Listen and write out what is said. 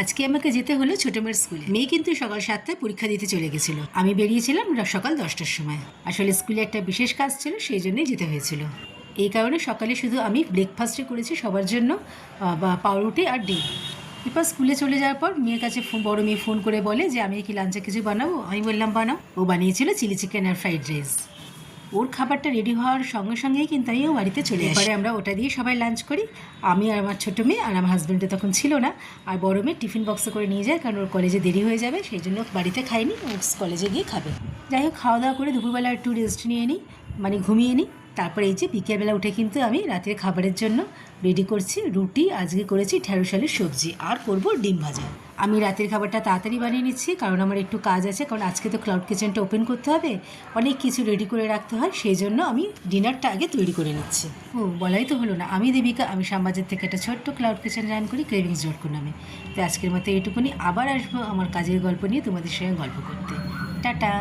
আজকে আমাকে যেতে হলো ছোট মেয়ের স্কুলে। মেয়ে কিন্তু সকাল 7টায় পরীক্ষা দিতে চলে গেছিল। আমি বেরিয়েছিলাম সকাল 10টার সময়। আসলে স্কুলে একটা বিশেষ কাজ ছিল, সেই জন্যই যেতে হয়েছিল। এই কারণে সকালে শুধু আমি ব্রেকফাস্টে করেছি সবার জন্য পাউরুটি আর ডিম। এরপর স্কুলে চলে যাওয়ার পর মেয়ের কাছে বড় মেয়ে ফোন করে বলে যে আমি কি লাঞ্চে কিছু বানাবো। আমি বললাম বানাও। ও বানিয়েছিল চিলি চিকেন আর ফ্রাইড রাইস। ওর খাবারটা রেডি হওয়ার সঙ্গে সঙ্গেই কিন্তু আমিও বাড়িতে চলে আসি। এবারে আমরা ওটা দিয়ে সবাই লাঞ্চ করি। আমি আর আমার ছোটো মেয়ে, আর আমার হাজব্যান্ডও তখন ছিল না। আর বড় মেয়ে টিফিন বক্সে করে নিয়ে যায়, কারণ ওর কলেজে দেরি হয়ে যাবে, সেই জন্য বাড়িতে খাইনি, ও কলেজে গিয়ে খাবে। যাই হোক, খাওয়া দাওয়া করে দুপুরবেলা একটু রেস্ট নিয়ে নিই, মানে ঘুমিয়ে নিই। তারপরে এই যে বিকেলবেলা উঠে কিন্তু আমি রাতের খাবারের জন্য রেডি করছি। রুটি আজকে করেছি ঢেঁড়স আলুর সবজি, আর করব ডিম ভাজা। আমি রাতের খাবারটা তাড়াতাড়ি বানিয়ে নিচ্ছি, কারণ আমার একটু কাজ আছে, কারণ আজকে তো ক্লাউড কিচেনটা ওপেন করতে হবে, অনেক কিছু রেডি করে রাখতে হয়, সেই জন্য আমি ডিনারটা আগে তৈরি করে নিচ্ছি। ও বলাই তো হলো না, আমি দেবিকা, আমি শ্যামবাজার থেকে একটা ছোট্ট ক্লাউড কিচেন রান করি, ক্রেভিংস ডট নামে। তো আজকের মতো এইটুকুনি, আবার আসবো আমার কাজের গল্প নিয়ে তোমাদের সঙ্গে গল্প করতে। টাটা।